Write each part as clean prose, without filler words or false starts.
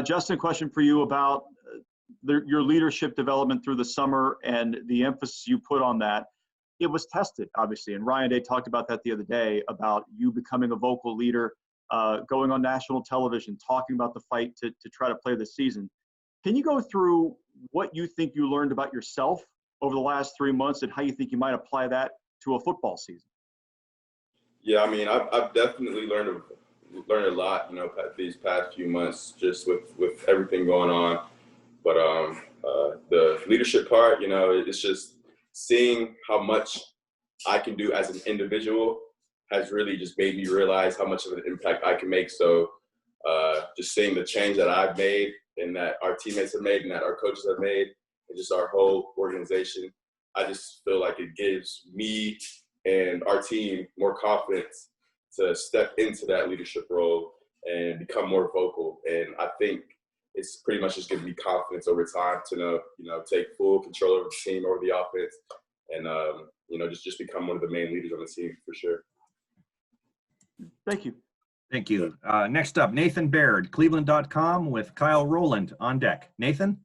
Justin, question for you about your leadership development through the summer and the emphasis you put on that. It was tested, obviously, and Ryan Day talked about that the other day, about you becoming a vocal leader, going on national television, talking about the fight to try to play this season. Can you go through what you think you learned about yourself over the last 3 months and how you think you might apply that to a football season? Yeah, I mean, I've definitely learned a lot, these past few months, just with everything going on. But the leadership part, it's just seeing how much I can do as an individual has really just made me realize how much of an impact I can make. So just seeing the change that I've made and that our teammates have made and that our coaches have made and just our whole organization, I just feel like it gives me and our team more confidence to step into that leadership role and become more vocal. And I think it's pretty much just going to be confidence over time to take full control over the team, over the offense, and just become one of the main leaders on the team for sure. Thank you. Thank you. Next up, Nathan Baird, Cleveland.com with Kyle Rowland on deck. Nathan?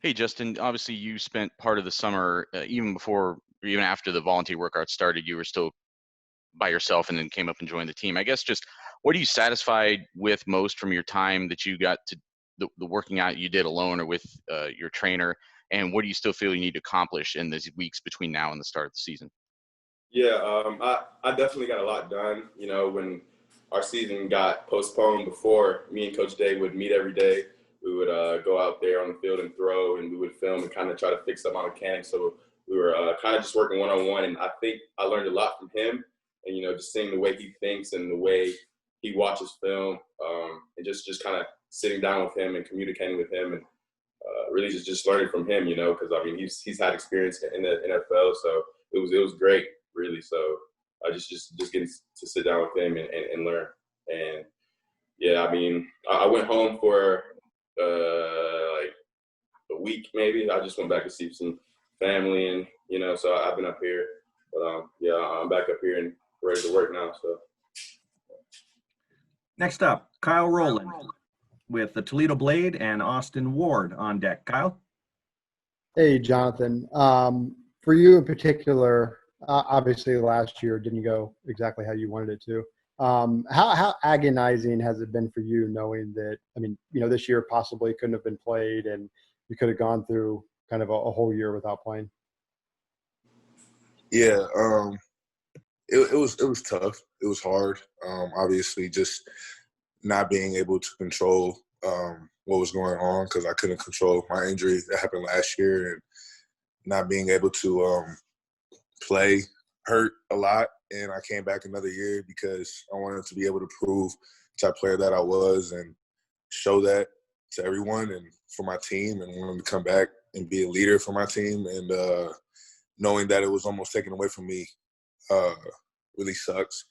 Hey, Justin. Obviously, you spent part of the summer, even after the volunteer workout started, you were still by yourself and then came up and joined the team. I guess just what are you satisfied with most from your time that you got to the working out you did alone or with your trainer? And what do you still feel you need to accomplish in these weeks between now and the start of the season? Yeah, I definitely got a lot done. When our season got postponed before, me and Coach Day would meet every day. We would go out there on the field and throw, and we would film and kind of try to fix up our mechanics. So we were kind of just working one-on-one, and I think I learned a lot from him. And, just seeing the way he thinks and the way he watches film, and just kind of sitting down with him and communicating with him, and really just learning from him, because, I mean, he's had experience in the NFL, so it was great, really. So I just getting to sit down with him and learn. And, yeah, I mean, I went home for like a week maybe. I just went back to see some family, and, so I've been up here. But, yeah, I'm back up here and ready to work now. So. Next up, Kyle Rowland with the Toledo Blade and Austin Ward on deck. Kyle? Hey, Jonathan. For you in particular, obviously last year didn't go exactly how you wanted it to. How agonizing has it been for you knowing that, this year possibly couldn't have been played and you could have gone through kind of a whole year without playing? Yeah, it was tough. It was hard. Obviously, just not being able to control what was going on because I couldn't control my injury that happened last year, and not being able to play hurt a lot. And I came back another year because I wanted to be able to prove the type of player that I was and show that to everyone and for my team, and wanted to come back and be a leader for my team. And knowing that it was almost taken away from me really sucks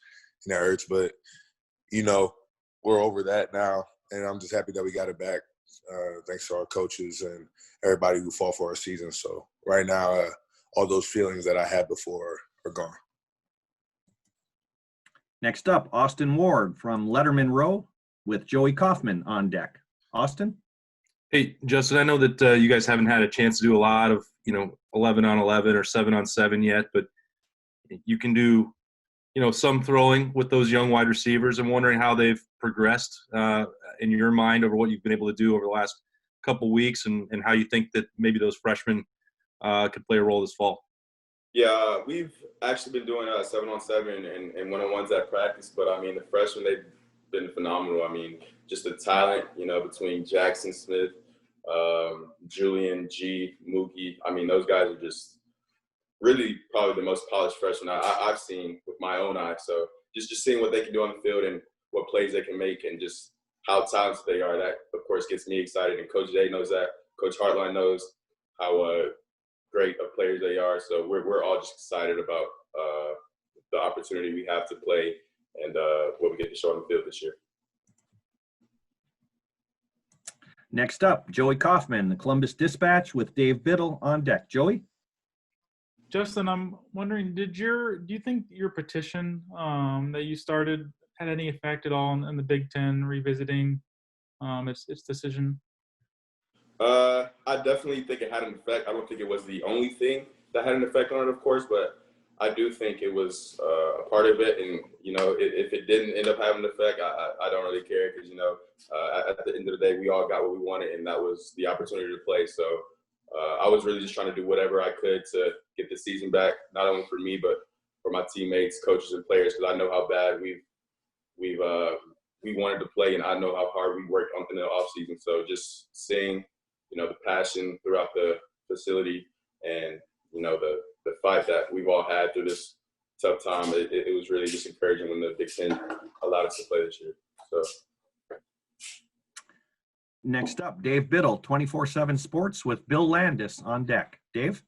and that hurts. But, we're over that now, and I'm just happy that we got it back thanks to our coaches and everybody who fought for our season. So right now, all those feelings that I had before are gone. Next up, Austin Ward from Letterman Row with Joey Kaufman on deck. Austin? Hey, Justin, I know that you guys haven't had a chance to do a lot of, 11 on 11 or 7 on 7 yet, but you can do, some throwing with those young wide receivers. I'm wondering how they've progressed in your mind over what you've been able to do over the last couple weeks, and how you think that maybe those freshmen could play a role this fall. Yeah, we've actually been doing 7 on 7 and 1-on-1s at practice, but I mean, the freshmen, they've been phenomenal. I mean, just the talent, between Jackson Smith, Julian, G, Mookie. I mean, those guys are just really probably the most polished freshmen I've seen with my own eyes. So just seeing what they can do on the field and what plays they can make and just how talented they are, that, of course, gets me excited. And Coach Day knows that. Coach Hartline knows how great of players they are. So we're all just excited about the opportunity we have to play and what we get to show on the field this year. Next up, Joey Kaufman, the Columbus Dispatch with Dave Biddle on deck. Joey? Justin, I'm wondering, do you think your petition that you started had any effect at all in the Big Ten revisiting its decision? I definitely think it had an effect. I don't think it was the only thing that had an effect on it, of course, but I do think it was a part of it. And, you know, if it didn't end up having an effect, I don't really care because, you know, at the end of the day, we all got what we wanted, and that was the opportunity to play. So I was really just trying to do whatever I could to get the season back, not only for me, but for my teammates, coaches, and players, because I know how bad we wanted to play, and I know how hard we worked in the offseason. So just seeing, you know, the passion throughout the facility and, you know, the fight that we've all had through this tough time, it was really just encouraging when the Big Ten allowed us to play this year. So. Next up, Dave Biddle, 24/7 Sports with Bill Landis on deck. Dave?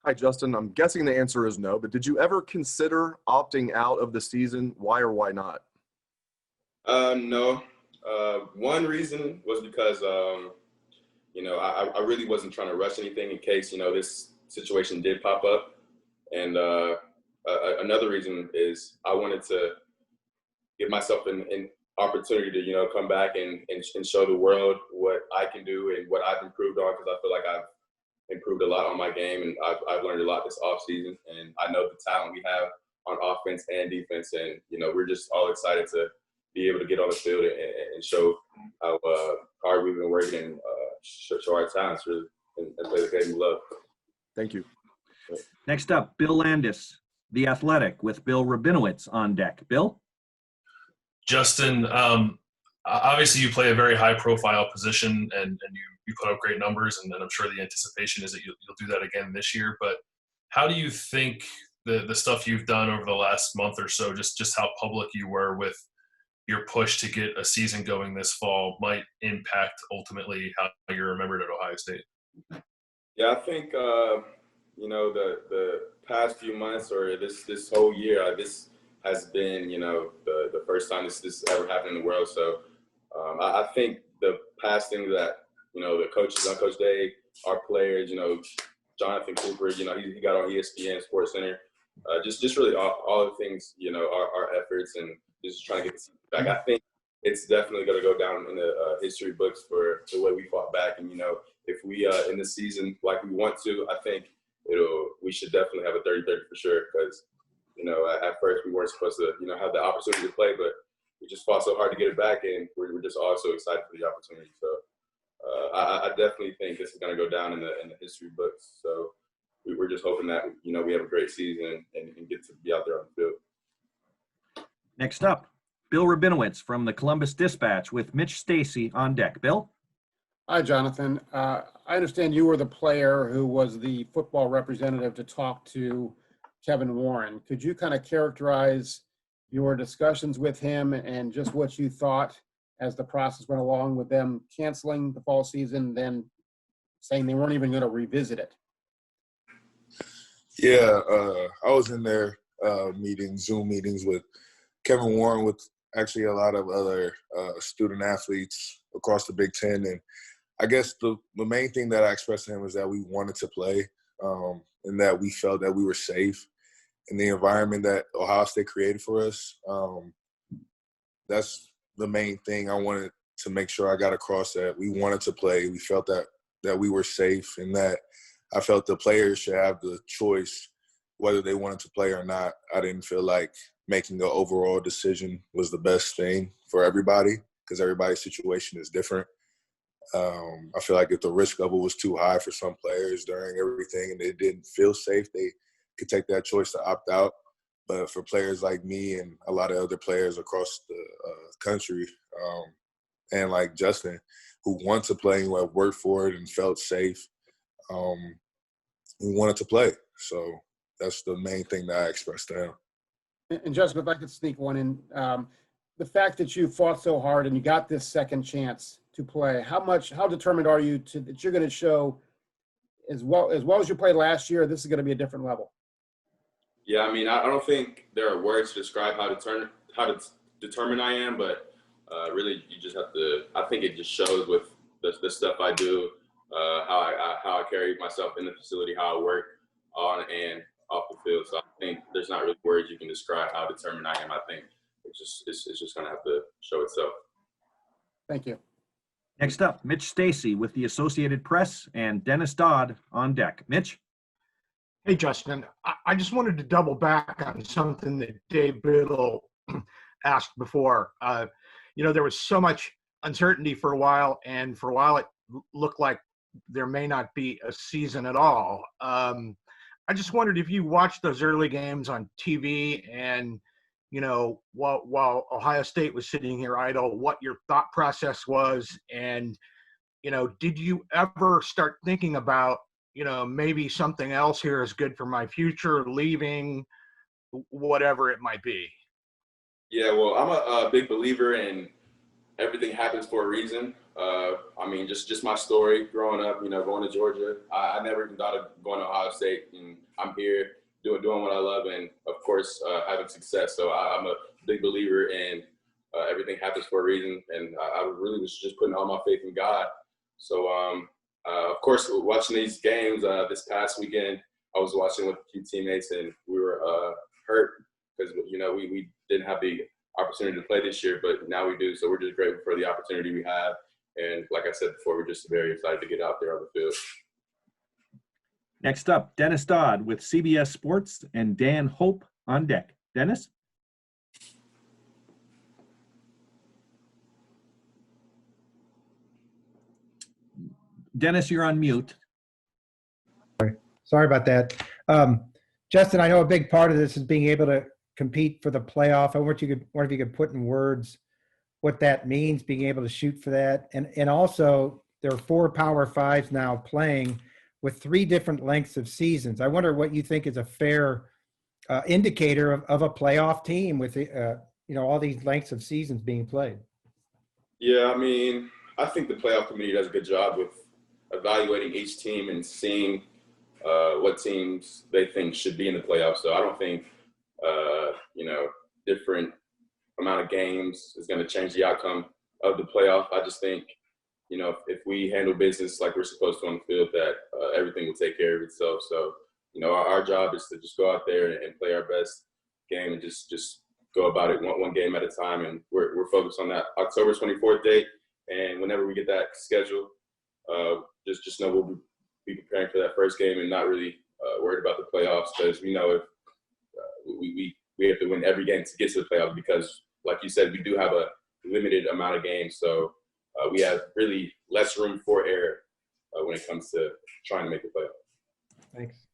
Hi, Justin. I'm guessing the answer is no, but did you ever consider opting out of the season? Why or why not? No. One reason was because, you know, I really wasn't trying to rush anything in case, you know, this situation did pop up. And another reason is I wanted to give myself an opportunity to, you know, come back and show the world what I can do and what I've improved on, because I feel like I've improved a lot on my game, and I've learned a lot this offseason, and I know the talent we have on offense and defense, and, you know, we're just all excited to be able to get on the field and show how hard we've been working and show our talents really and play the game we love. Thank you. Next up, Bill Landis, The Athletic with Bill Rabinowitz on deck. Bill? Justin, obviously you play a very high-profile position, and you put up great numbers, and I'm sure the anticipation is that you'll do that again this year. But how do you think the stuff you've done over the last month or so, just how public you were with your push to get a season going this fall, might impact ultimately how you're remembered at Ohio State? Yeah, I think you know, the past few months or this whole year, this has been, you know, the first time this ever happened in the world. So I think the past thing that, you know, the coaches on Coach Day, our players, you know, Jonathon Cooper, you know, he got on ESPN Sports Center, just really all the things, you know, our efforts and just trying to get the season back. I think it's definitely going to go down in the history books for the way we fought back. And, you know, if we in the season like we want to, I think we should definitely have a 30-30 for sure, because, you know, at first we weren't supposed to, you know, have the opportunity to play, but we just fought so hard to get it back, and we're just all so excited for the opportunity. So I definitely think this is going to go down in the history books. So we're just hoping that, you know, we have a great season and get to be out there on the field. Next up, Bill Rabinowitz from the Columbus Dispatch with Mitch Stacy on deck. Bill? Hi, Jonathan. I understand you were the player who was the football representative to talk to Kevin Warren. Could you kind of characterize your discussions with him and just what you thought as the process went along with them canceling the fall season, then saying they weren't even going to revisit it? Yeah, I was in their Zoom meetings with Kevin Warren, with actually a lot of other student athletes across the Big Ten. And I guess the main thing that I expressed to him was that we wanted to play and that we felt that we were safe in the environment that Ohio State created for us. That's the main thing I wanted to make sure I got across, that we wanted to play. We felt that we were safe, and that I felt the players should have the choice whether they wanted to play or not. I didn't feel like making the overall decision was the best thing for everybody, because everybody's situation is different. I feel like if the risk level was too high for some players during everything and they didn't feel safe, they could take that choice to opt out. But for players like me and a lot of other players across the country, and like Justin, who want to play, who have worked for it and felt safe, we wanted to play. So that's the main thing that I expressed to him. And Justin, if I could sneak one in, the fact that you fought so hard and you got this second chance to play, how determined are you that you're going to show as well as you played last year, this is going to be a different level? Yeah, I mean, I don't think there are words to describe how determined I am, but really you just have to. I think it just shows with the stuff I do, how I carry myself in the facility, how I work on and off the field. So I think there's not really words you can describe how determined I am. I think it's just going to have to show itself. Thank you. Next up, Mitch Stacy with the Associated Press and Dennis Dodd on deck. Mitch? Hey, Justin. I just wanted to double back on something that Dave Biddle asked before. There was so much uncertainty for a while, and for a while it looked like there may not be a season at all. I just wondered if you watched those early games on TV and, while Ohio State was sitting here idle, what your thought process was. And, did you ever start thinking about, maybe something else here is good for my future, leaving, whatever it might be? Yeah, well, I'm a big believer in everything happens for a reason. Just my story growing up, going to Georgia. I never even thought of going to Ohio State, and I'm here doing what I love, and of course having success. So I'm a big believer in everything happens for a reason, and I really was just putting all my faith in God. So of course, watching these games this past weekend, I was watching with a few teammates, and we were hurt because we didn't have the opportunity to play this year, but now we do. So we're just grateful for the opportunity we have. And like I said before, we're just very excited to get out there on the field. Next up, Dennis Dodd with CBS Sports and Dan Hope on deck. Dennis? Dennis, you're on mute. Sorry about that. Justin, I know a big part of this is being able to compete for the playoff. I wonder if you could put in words what that means, being able to shoot for that. And also, there are 4 Power Fives now playing with 3 different lengths of seasons. I wonder what you think is a fair indicator of a playoff team with all these lengths of seasons being played. Yeah, I think the playoff committee does a good job with evaluating each team and seeing what teams they think should be in the playoffs. So I don't think different amount of games is going to change the outcome of the playoff. I just think, if we handle business like we're supposed to on the field, that everything will take care of itself. So, our job is to just go out there and play our best game and just go about it one game at a time. And we're focused on that October 24th date. And whenever we get that schedule, just know we'll be preparing for that first game and not really worried about the playoffs, because we know if we have to win every game to get to the playoffs, because like you said, we do have a limited amount of games. So we have really less room for error when it comes to trying to make the playoffs. Thanks.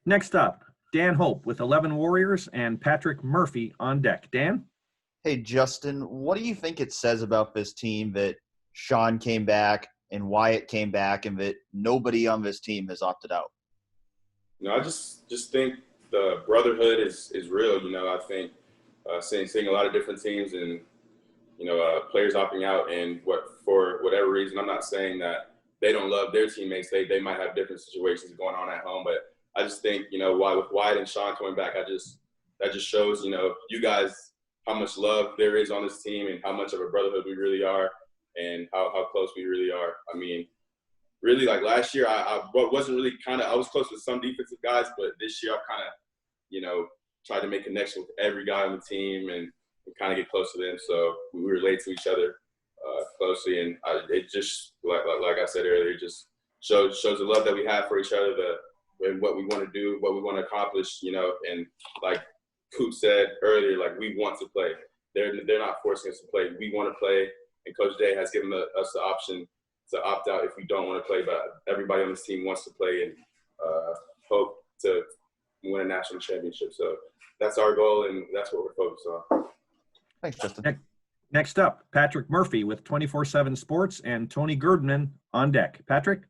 Next up, Dan Hope with 11 Warriors and Patrick Murphy on deck. Dan? Hey, Justin, what do you think it says about this team that Sean came back and Wyatt came back and that nobody on this team has opted out? I just think the brotherhood is real. I think seeing a lot of different teams and, players opting out, and for whatever reason, I'm not saying that they don't love their teammates. They might have different situations going on at home, but I just think, with Wyatt and Sean coming back, that just shows, you guys, how much love there is on this team and how much of a brotherhood we really are and how close we really are. Really, like last year, I wasn't really I was close with some defensive guys, but this year I've tried to make connection with every guy on the team and kind of get close to them. So we relate to each other closely, and it just, like I said earlier, it just shows the love that we have for each other, and what we want to do, what we want to accomplish, and like Coop said earlier, like we want to play. They're not forcing us to play. We want to play, and Coach Day has given us the option to opt out if we don't want to play, but everybody on this team wants to play and hope to win a national championship. So that's our goal, and that's what we're focused on. Thanks, Justin. Next up, Patrick Murphy with 24/7 Sports and Tony Girdman on deck. Patrick?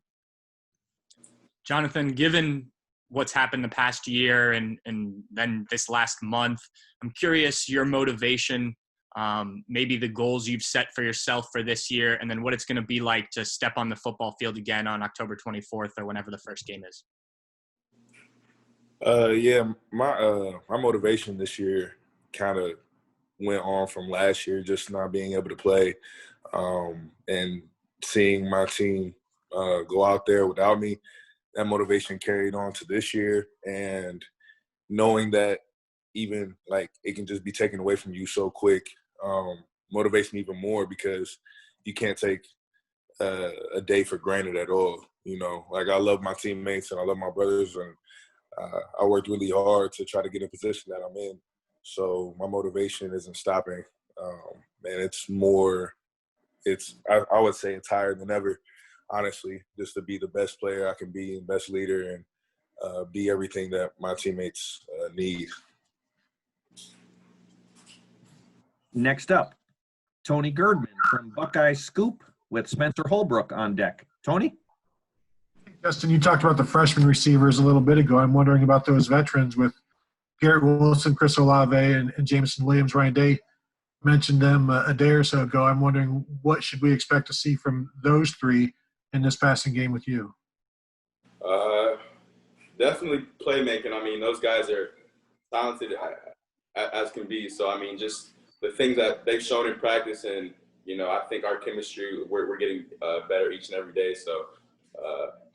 Jonathan, given what's happened the past year and then this last month, I'm curious your motivation, maybe the goals you've set for yourself for this year, and then what it's going to be like to step on the football field again on October 24th or whenever the first game is. My motivation this year kind of went on from last year, just not being able to play, and seeing my team go out there without me. That motivation carried on to this year, and knowing that even like it can just be taken away from you so quick motivates me even more, because you can't take a day for granted at all. You know, like I love my teammates and I love my brothers, and I worked really hard to try to get in the position that I'm in. So my motivation isn't stopping. And it's more, I would say it's higher than ever, honestly, just to be the best player I can be and best leader and be everything that my teammates need. Next up, Tony Girdman from Buckeyes Scoop with Spencer Holbrook on deck. Tony? Justin, you talked about the freshman receivers a little bit ago. I'm wondering about those veterans with Garrett Wilson, Chris Olave, and Jameson Williams. Ryan Day mentioned them a day or so ago. I'm wondering what should we expect to see from those three in this passing game with you? Definitely playmaking. I mean, those guys are talented as can be. So, I mean, just the things that they've shown in practice, and, you know, I think our chemistry, we're getting better each and every day. So,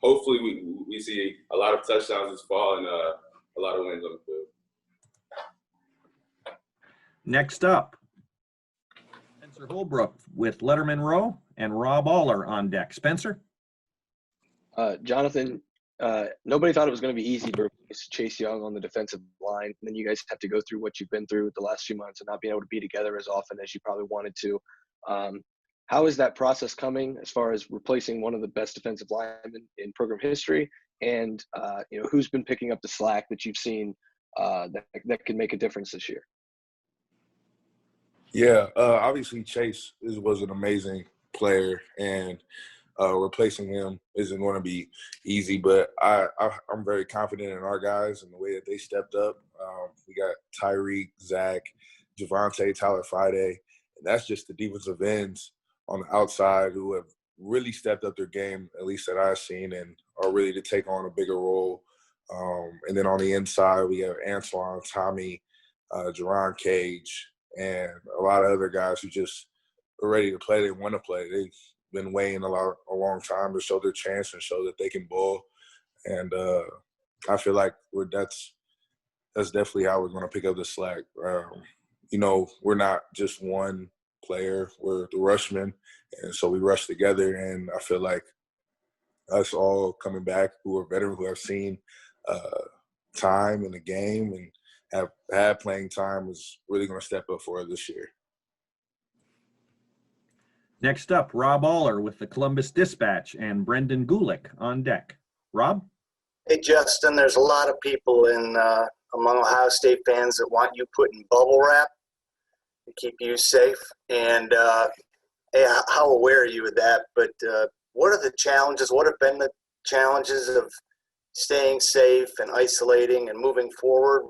hopefully we see a lot of touchdowns this fall and a lot of wins on the field. Next up, Spencer Holbrook with Letterman Rowe and Rob Aller on deck. Spencer? Jonathan, nobody thought it was going to be easy to replace Chase Young on the defensive line. And then you guys have to go through what you've been through the last few months and not being able to be together as often as you probably wanted to. How is that process coming as far as replacing one of the best defensive linemen in program history? And, you know, who's been picking up the slack that you've seen that can make a difference this year? Yeah, obviously Chase was an amazing player, and replacing him isn't going to be easy, but I'm very confident in our guys and the way that they stepped up. We got Tyreek, Zach, Javonte, Tyler Friday, and that's just the defensive ends on the outside who have really stepped up their game, at least that I've seen, and are ready to take on a bigger role. And then on the inside, we have Antoine, Tommy, Jerron Cage, and a lot of other guys who just are ready to play. They want to play. They've been waiting a long time to show their chance and show that they can ball. And I feel like that's definitely how we're going to pick up the slack. You know, we're not just one player. We're the rushmen, and so we rush together. And I feel like us all coming back who are veterans, who have seen time in the game and have had playing time, is really going to step up for us this year. Next up, Rob Aller with the Columbus Dispatch and Brendan Gulick on deck. Rob? Hey, Justin, there's a lot of people among Ohio State fans that want you put in bubble wrap to keep you safe. And hey, how aware are you of that? But what are the challenges? What have been the challenges of staying safe and isolating and moving forward?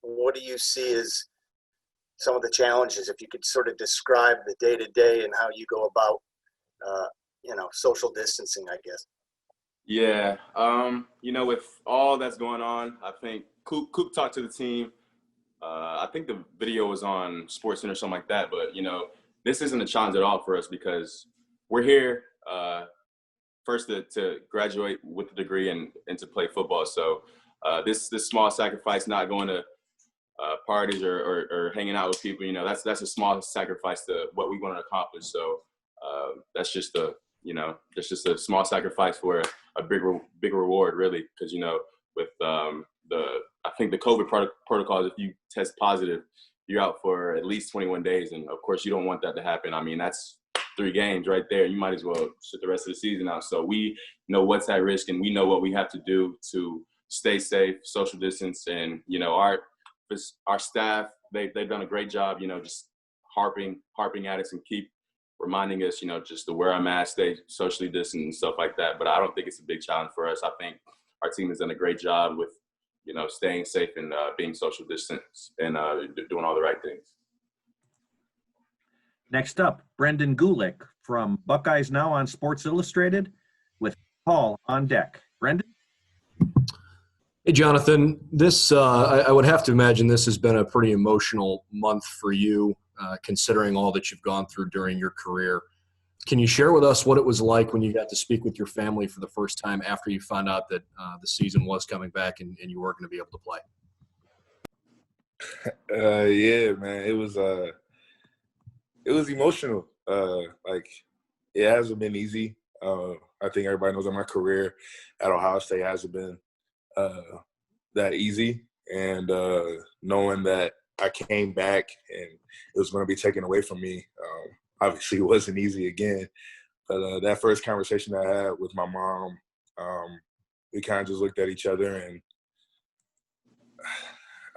What do you see as some of the challenges, if you could sort of describe the day-to-day and how you go about, social distancing, I guess? Yeah, you know, with all that's going on, I think Coop talked to the team. I think the video was on SportsCenter or something like that. But, you know, this isn't a challenge at all for us because we're here first to graduate with a degree and to play football. So this small sacrifice, not going to parties or hanging out with people, you know, that's a small sacrifice to what we want to accomplish. So that's just a small sacrifice for a big reward, really, because, you know, with I think the COVID protocols, if you test positive, you're out for at least 21 days. And of course you don't want that to happen. I mean, that's 3 games right there. You might as well sit the rest of the season out. So we know what's at risk, and we know what we have to do to stay safe, social distance. And, you know, our staff, they've done a great job, you know, just harping at us and keep reminding us, you know, just to wear a mask, stay socially distant and stuff like that. But I don't think it's a big challenge for us. I think our team has done a great job with, you know, staying safe and being social distance and doing all the right things. Next up, Brendan Gulick from Buckeyes Now on Sports Illustrated with Paul on deck. Brendan? Hey, Jonathan. This I would have to imagine this has been a pretty emotional month for you, considering all that you've gone through during your career. Can you share with us what it was like when you got to speak with your family for the first time after you found out that the season was coming back and you weren't going to be able to play? Yeah, man, it was emotional. Like, it hasn't been easy. I think everybody knows that my career at Ohio State hasn't been that easy. And knowing that I came back and it was going to be taken away from me, obviously it wasn't easy again. But that first conversation I had with my mom, we kind of just looked at each other, and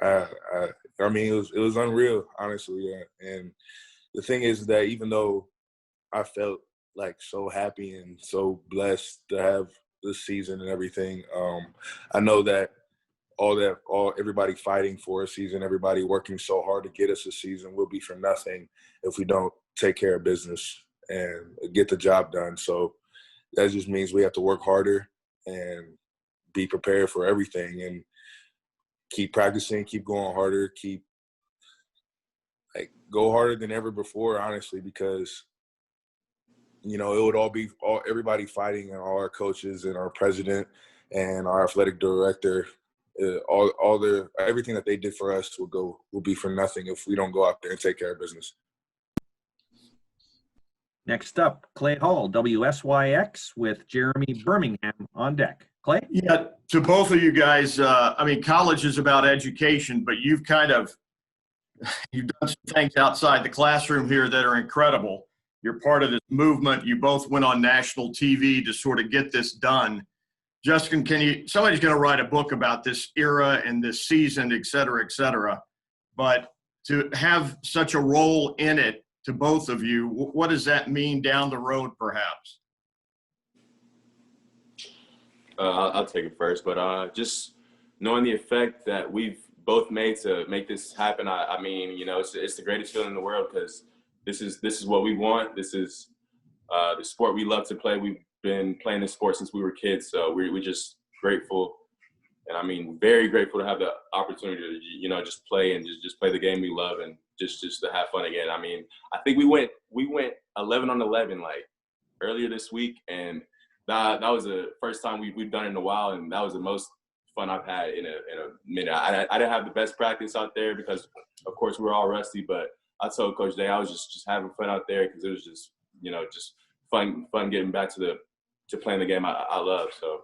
I mean, it was unreal, honestly. Yeah. And the thing is that even though I felt like so happy and so blessed to have this season and everything, I know that everybody fighting for a season, everybody working so hard to get us a season will be for nothing if we don't take care of business and get the job done. So that just means we have to work harder and be prepared for everything and keep practicing, keep going harder, go harder than ever before, honestly, because, you know, it would all be everybody fighting, and all our coaches and our president and our athletic director, everything that they did for us will be for nothing if we don't go out there and take care of business. Next up, Clay Hall, WSYX, with Jeremy Birmingham on deck. Clay? Yeah, to both of you guys, I mean, college is about education, but you've done some things outside the classroom here that are incredible. You're part of this movement. You both went on national TV to sort of get this done. Justin, somebody's going to write a book about this era and this season, et cetera, but to have such a role in it, to both of you, what does that mean down the road, perhaps? I'll take it first, but just knowing the effect that we've both made to make this happen, I mean, you know, it's the greatest feeling in the world, because this is what we want. This is the sport we love to play. We've been playing this sport since we were kids, so we're just grateful, and I mean, very grateful to have the opportunity to, you know, just play and just play the game we love and just to have fun again. I mean, I think we went 11 on 11 like earlier this week, and that was the first time we've done it in a while, and that was the most fun I've had in a minute. I didn't have the best practice out there because, of course, we were all rusty, but I told Coach Day I was just having fun out there because it was just, you know, just fun getting back to playing the game I love. So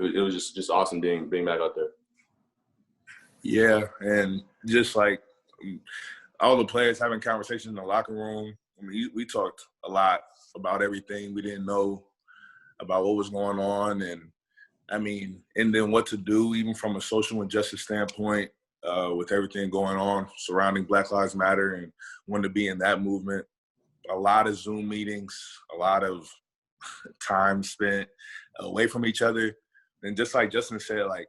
it was just awesome being back out there. Yeah, and just like all the players having conversations in the locker room. I mean, we talked a lot about everything we didn't know about what was going on, and I mean, and then what to do, even from a social injustice standpoint, with everything going on surrounding Black Lives Matter, and wanting to be in that movement. A lot of Zoom meetings, a lot of time spent away from each other. And just like Justin said, like,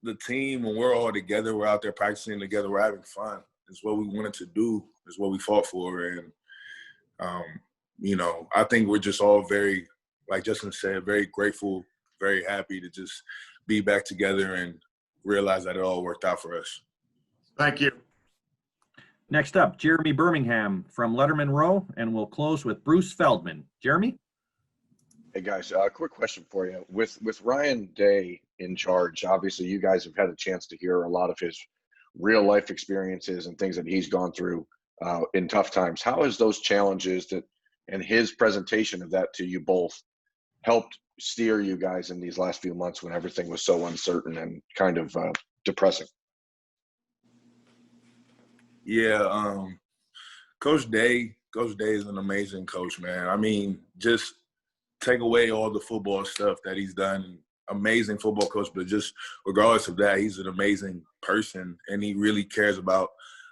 the team, when we're all together, we're out there practicing together, we're having fun. It's what we wanted to do, it's what we fought for. And, you know, I think we're just all very, like Justin said, very grateful, very happy to just be back together and realize that it all worked out for us. Thank you. Next up, Jeremy Birmingham from Letterman Row, and we'll close with Bruce Feldman. Jeremy? Hey guys, quick question for you. With Ryan Day in charge, obviously you guys have had a chance to hear a lot of his real life experiences and things that he's gone through in tough times. How has those challenges and his presentation of that to you both helped steer you guys in these last few months when everything was so uncertain and kind of depressing? Yeah, Coach Day is an amazing coach, man. I mean, just take away all the football stuff that he's done. Amazing football coach, but just regardless of that, he's an amazing person, and he really cares about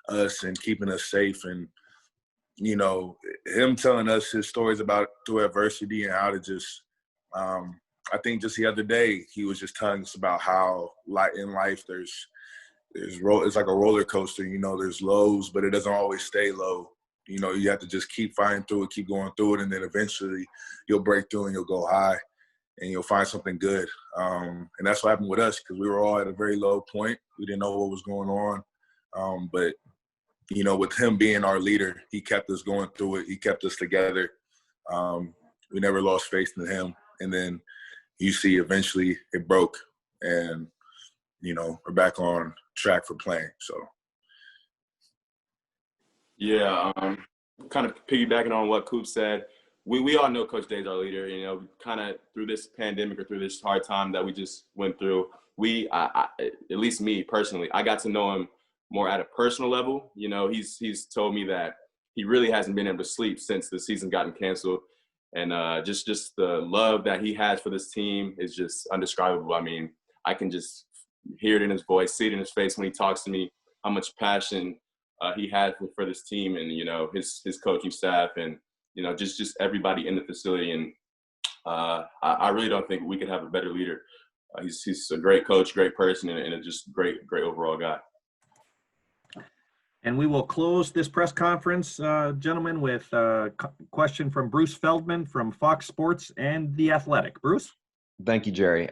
us and keeping us safe. And, you know, him telling us his stories about through adversity and how to just, I think just the other day, he was just telling us about how in life it's like a roller coaster, you know, there's lows, but it doesn't always stay low. You know, you have to just keep fighting through it, keep going through it, and then eventually you'll break through and you'll go high and you'll find something good. And that's what happened with us, because we were all at a very low point. We didn't know what was going on. But, you know, with him being our leader, he kept us going through it. He kept us together. We never lost faith in him. And then you see eventually it broke, and, you know, we're back on track for playing. So. Yeah, kind of piggybacking on what Coop said, we all know Coach Day is our leader. You know, kind of through this pandemic or through this hard time that we just went through, at least me personally, I got to know him more at a personal level. You know, he's told me that he really hasn't been able to sleep since the season gotten canceled. And just the love that he has for this team is just undescribable. I mean, I can just hear it in his voice, see it in his face when he talks to me, how much passion he has for this team and, you know, his coaching staff and, you know, just everybody in the facility. And I really don't think we could have a better leader. He's a great coach, great person, and a just great overall guy. And we will close this press conference, gentlemen, with a question from Bruce Feldman from Fox Sports and The Athletic. Bruce? Thank you, Jerry.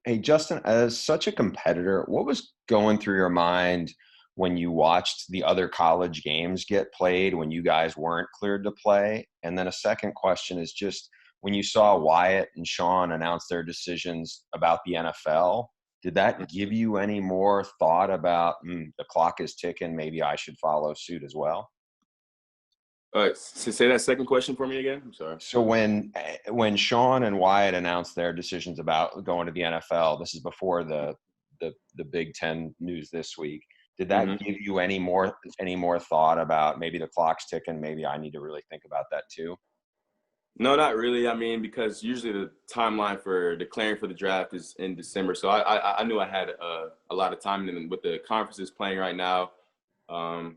Hey, Justin, as such a competitor, what was going through your mind when you watched the other college games get played when you guys weren't cleared to play? And then a second question is just when you saw Wyatt and Sean announce their decisions about the NFL, did that give you any more thought about the clock is ticking, maybe I should follow suit as well? So say that second question for me again. I'm sorry. So when Sean and Wyatt announced their decisions about going to the NFL, this is before the Big Ten news this week. Did that give you any more thought about maybe the clock's ticking? Maybe I need to really think about that too. No, not really. I mean, because usually the timeline for declaring for the draft is in December, so I knew I had a lot of time. And with the conferences playing right now,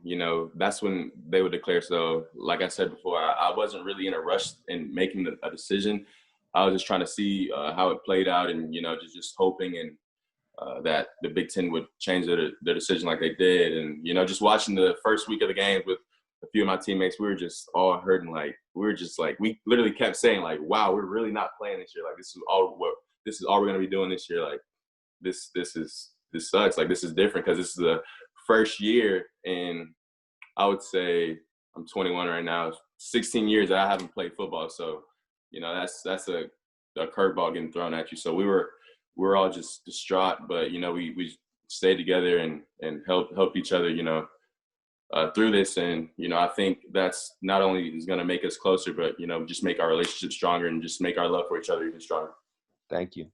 you know, that's when they would declare. So, like I said before, I wasn't really in a rush in making a decision. I was just trying to see how it played out, and you know, just hoping and that the Big Ten would change their decision like they did. And you know, just watching the first week of the games with a few of my teammates, we were just all hurting. Like we literally kept saying like, "Wow, we're really not playing this year. Like this is all we're gonna be doing this year. Like this sucks. Like this is different because this is the first year in, I would say, I'm 21 right now, 16 years that I haven't played football. So, you know, that's a curveball getting thrown at you. So we were all just distraught, but, you know, we stayed together and helped each other, you know, through this. And, you know, I think that's not only is going to make us closer, but, you know, just make our relationship stronger and just make our love for each other even stronger. Thank you.